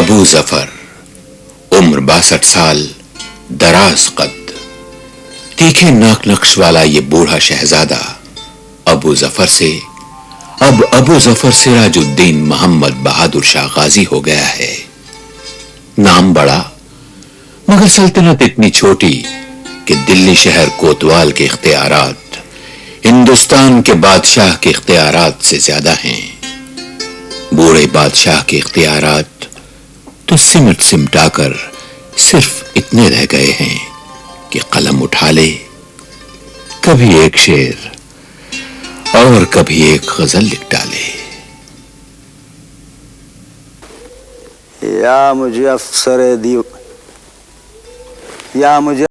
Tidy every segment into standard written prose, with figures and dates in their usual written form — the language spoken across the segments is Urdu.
ابو ظفر، عمر 62 سال، دراز قد، تیکھے ناک نقش والا یہ بوڑھا شہزادہ ابو ظفر سے اب ابو ظفر سراج الدین محمد بہادر شاہ غازی ہو گیا ہے۔ نام بڑا مگر سلطنت اتنی چھوٹی کہ دلی شہر کوتوال کے اختیارات ہندوستان کے بادشاہ کے اختیارات سے زیادہ ہیں۔ بوڑھے بادشاہ کے اختیارات تو سمٹ سمٹا کر صرف اتنے رہ گئے ہیں کہ قلم اٹھا لے، کبھی ایک شعر اور کبھی ایک غزل لکھ ڈالے۔ یا مجھے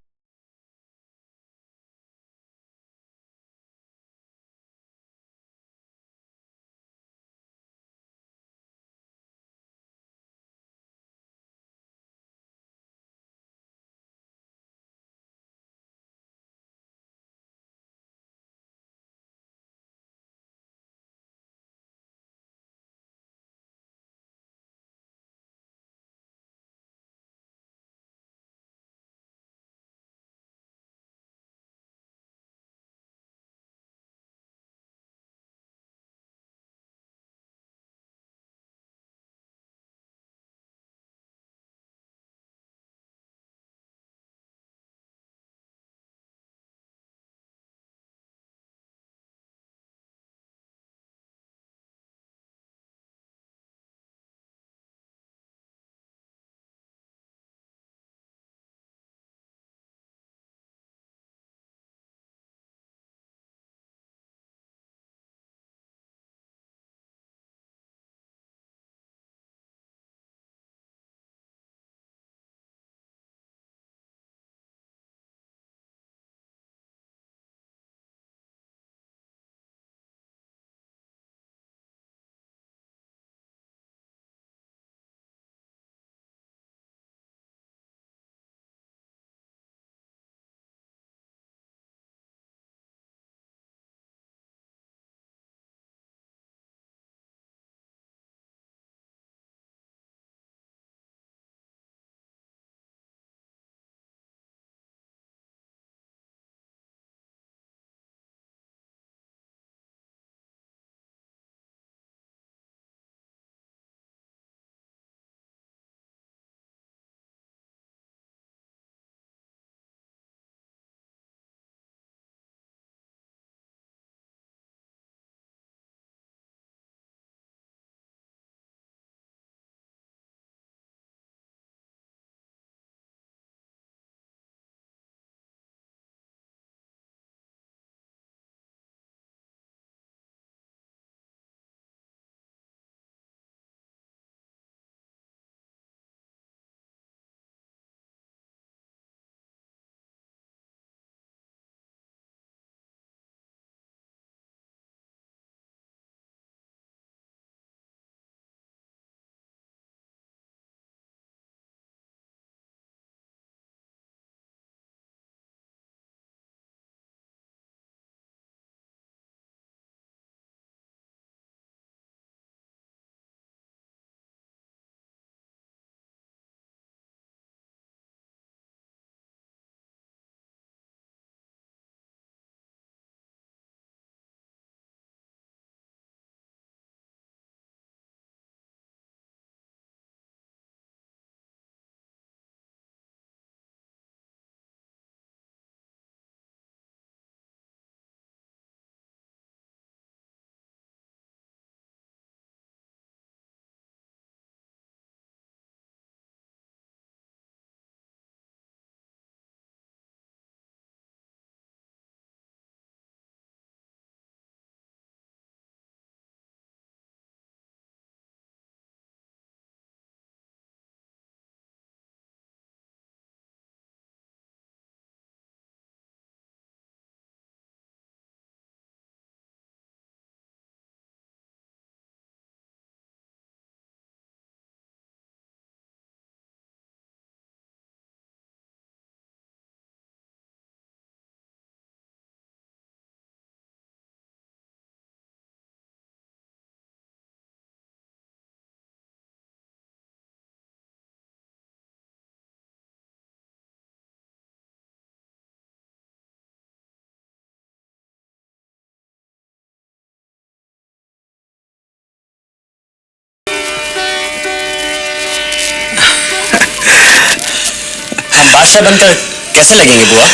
بادشاہ بن کر کیسے لگیں گے بوا؟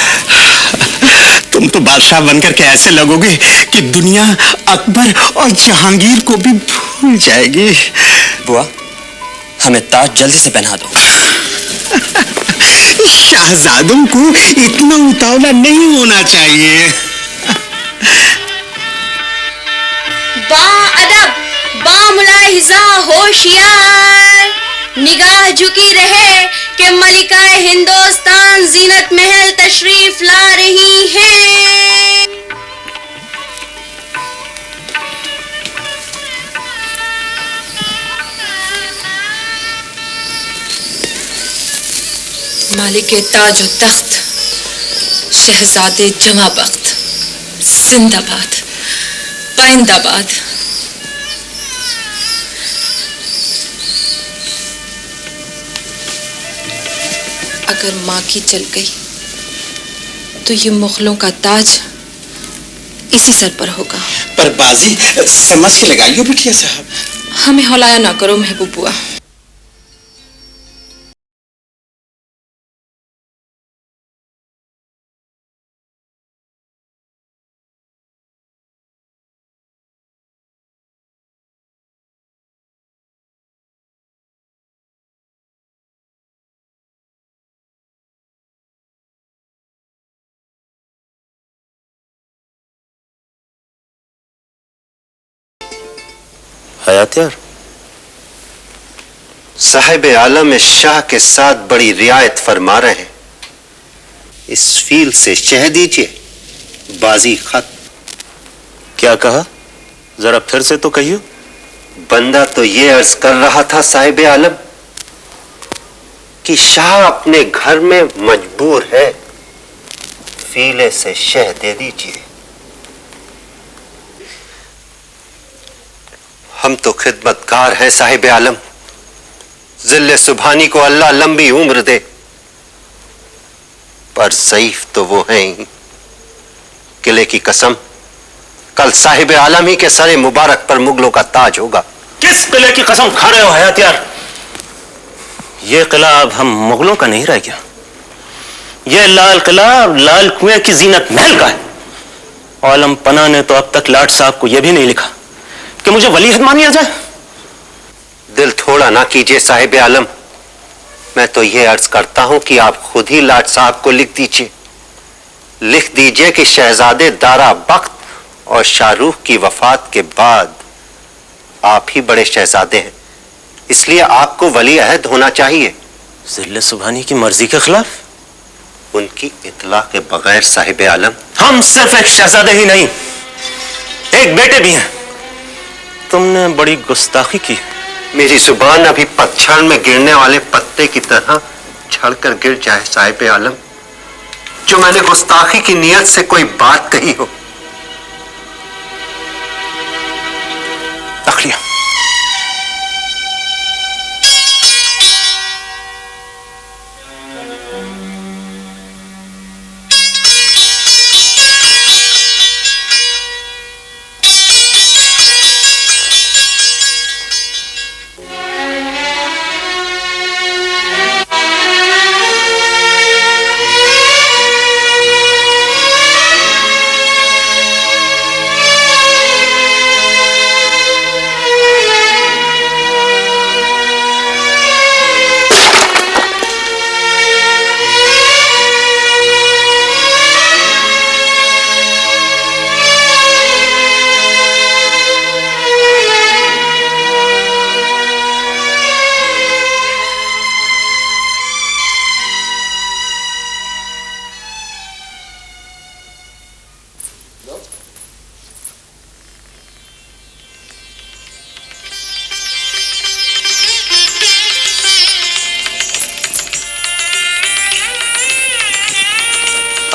تم تو بادشاہ بن کر کے ایسے لگو گے کہ دنیا اکبر اور جہانگیر کو بھی بھول جائے گی. بوا ہمیں تاج جلدی سے پہنا دو. شہزادوں کو اتنا اتاولا نہیں ہونا چاہیے. با ادب، با ملاحظہ ہوشیار، نگاہ جھکی رہے کہ ملکہ ہندوستان زینت محل تشریف لا رہی ہیں. مالک تاج و تخت، شہزادے جمع بخت، زندہ باد، پائندہ باد. اگر ماں کی چل گئی تو یہ مغلوں کا تاج اسی سر پر ہوگا. پر بازی سمجھ کے لگائیو بٹیا صاحب. ہمیں ہلایا نہ کرو محبوب بوا. حیاتیار، صاحب عالم شاہ کے ساتھ بڑی رعایت فرما رہے ہیں. اس فیل سے چہ دیجئے بازی خط. کیا کہا؟ ذرا پھر سے تو کہیو. بندہ تو یہ عرض کر رہا تھا صاحب عالم کہ شاہ اپنے گھر میں مجبور ہے، فیلے سے شہ دے دیجئے. ہم تو خدمتگار ہیں صاحب عالم. ذل سبحانی کو اللہ لمبی عمر دے، پر ضعیف تو وہ ہیں ہی. قلعے کی قسم، کل صاحب عالم ہی کے سر مبارک پر مغلوں کا تاج ہوگا. کس قلعے کی قسم کھا رہے ہو حیاتیار؟ یہ قلعہ اب ہم مغلوں کا نہیں رہ گیا. یہ لال قلعہ لال کنویں کی زینت محل کا ہے. عالم پناہ نے تو اب تک لاٹ صاحب کو یہ بھی نہیں لکھا کہ مجھے ولی عہد مانیا جائے. دل تھوڑا نہ کیجئے صاحب عالم. میں تو یہ عرض کرتا ہوں کہ آپ خود ہی لاٹ صاحب کو لکھ دیجئے کہ شہزادے دارا بخت اور شاہ رخ کی وفات کے بعد آپ ہی بڑے شہزادے ہیں، اس لیے آپ کو ولی عہد ہونا چاہیے. ذل سبحانی کی مرضی کے خلاف؟ ان کی اطلاع کے بغیر صاحب عالم. ہم صرف ایک شہزادے ہی نہیں، ایک بیٹے بھی ہیں. تم نے بڑی گستاخی کی. میری زبان ابھی پتجھڑ میں گرنے والے پتے کی طرح چھڑ کر گر جائے صاحب عالم، جو میں نے گستاخی کی نیت سے کوئی بات کہی ہو. تخلیہ.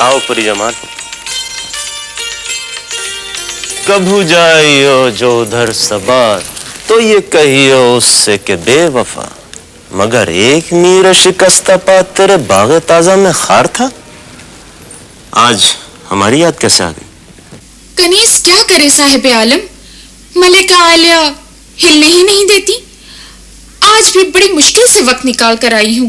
آؤ پری جماعت. کبھو جائیو جو ادھر سبار، تو یہ کہیو اس سے کہ بے وفا، مگر ایک میر شکستہ پا تیرے باغ تازہ میں خار تھا. آج ہماری یاد کیسے آ گئی؟ کنیز کیا کرے صاحب عالم، ملکہ عالیہ ہلنے ہی نہیں دیتی. آج بھی بڑی مشکل سے وقت نکال کر آئی ہوں.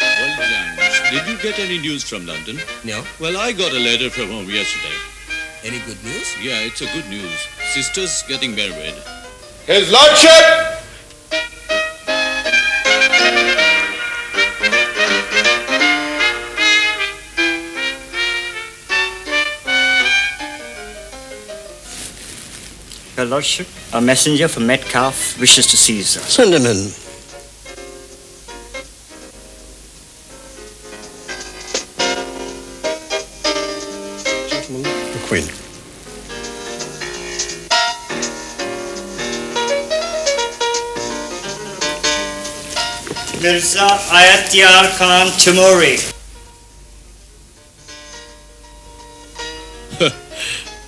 Well, James, did you get any news from London? No. Well, I got a letter from home yesterday. Any good news? Yeah, it's a good news. Sister's getting married. His Lordship! Your Lordship, a messenger from Metcalfe wishes to see you, sir. Send him in. Gentlemen, the Queen. Mirza Ayatyar Khan Timuri.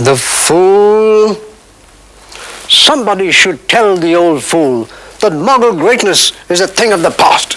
The fool. Somebody should tell the old fool that Mughal greatness is a thing of the past.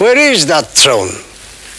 Where is that throne?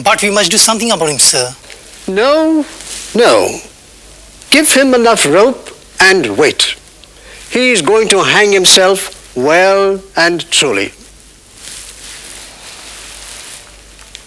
But we must do something about him, sir. No, no. Give him enough rope and wait. He is going to hang himself well and truly.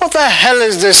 What the hell is this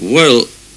Well,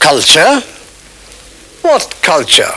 Culture? What culture?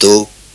2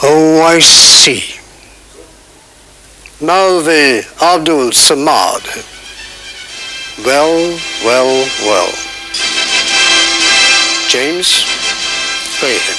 Oh, I see. Maulvi Abdul Samad. Well. James, pray him.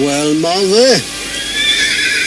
Well, Maulvi,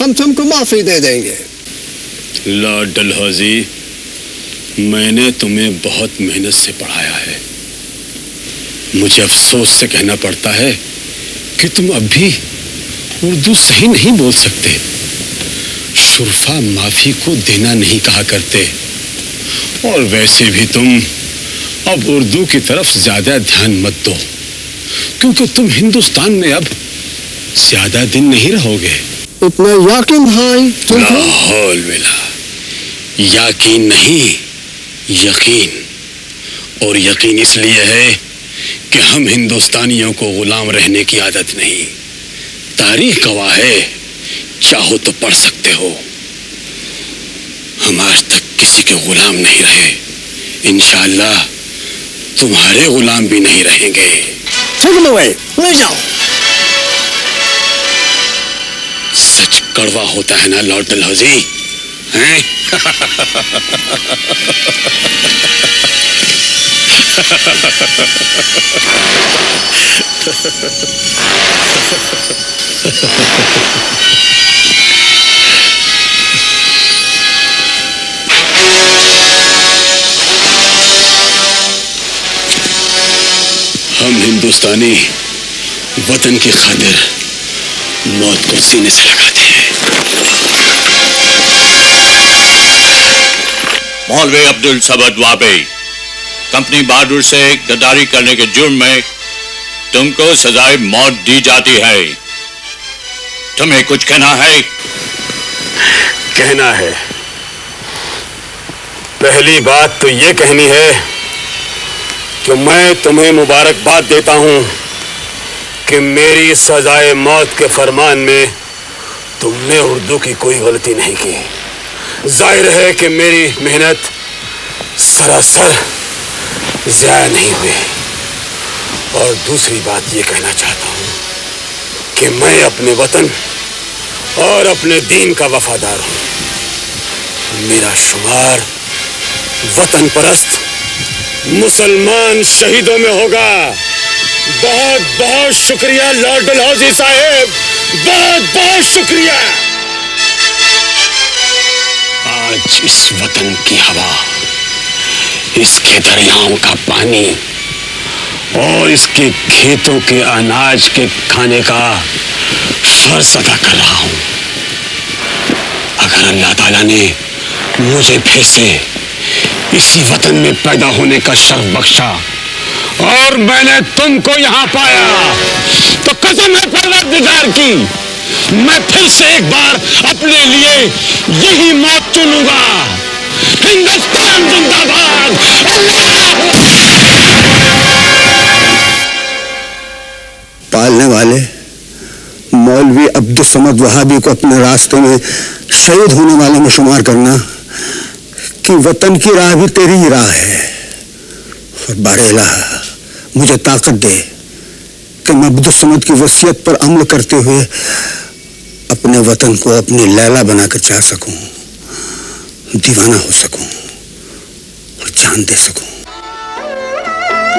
ہم تم کو معافی دے دیں گے. لارڈ ڈلہوزی، میں نے تمہیں بہت محنت سے پڑھایا ہے. مجھے افسوس سے کہنا پڑتا ہے کہ تم اب بھی اردو صحیح نہیں بول سکتے. شرفا معافی کو دینا نہیں کہا کرتے، اور ویسے بھی تم اب اردو کی طرف زیادہ دھیان مت دو، کیونکہ تم ہندوستان میں اب زیادہ دن نہیں رہو گے. اتنا یقین بھائی؟ لاہول ملا، یقین نہیں، یقین. اور یقین اس لیے ہے کہ ہم ہندوستانیوں کو غلام رہنے کی عادت نہیں. تاریخ گواہ ہے، چاہو تو پڑھ سکتے ہو. ہم آج تک کسی کے غلام نہیں رہے، انشاءاللہ تمہارے غلام بھی نہیں رہیں گے. لے جاؤ. سچ کڑوا ہوتا ہے نا لارڈ ڈلہوزی، ہیں؟ ہم ہندوستانی وطن کی خاطر موت کو سینے سے لگاتے ہیں. مولوی عبد الصمد وابی، کمپنی بہادر سے غداری کرنے کے جرم میں تم کو سزائے موت دی جاتی ہے. تمہیں کچھ کہنا ہے؟ کہنا ہے، پہلی بات تو یہ کہنی ہے کہ میں تمہیں مبارکباد دیتا ہوں کہ میری سزائے موت کے فرمان میں تم نے اردو کی کوئی غلطی نہیں کی. ظاہر ہے کہ میری محنت سراسر ضائع نہیں ہوئی. اور دوسری بات یہ کہنا چاہتا ہوں کہ میں اپنے وطن اور اپنے دین کا وفادار ہوں. میرا شمار وطن پرست مسلمان شہیدوں میں ہوگا. بہت بہت شکریہ لارڈ ڈلہوزی صاحب، بہت بہت شکریہ. آج اس وطن کی ہوا، اس کے دریاؤں کا پانی اور اس کے کھیتوں کے اناج کے کھانے کا فرض ادا کر رہا ہوں. اگر اللہ تعالیٰ نے مجھے پھر سے اسی وطن میں پیدا ہونے کا شرف بخشا اور میں نے تم کو یہاں پایا، تو قسم ہے پروردگار کی، میں پھر سے ایک بار اپنے لیے یہی موت چنوں گا. ہندوستان زندہ باد. پالنے والے مولوی عبد الصمد وہابی کو اپنے راستے میں شہید ہونے والے میں شمار کرنا کہ وطن کی راہ بھی تیری ہی راہ ہے. اور بار الہ مجھے طاقت دے کہ میں عبد الصمد کی وصیت پر عمل کرتے ہوئے اپنے وطن کو اپنی لیلا بنا کر چاہ سکوں، دیوانہ ہو سکوں اور جان دے سکوں.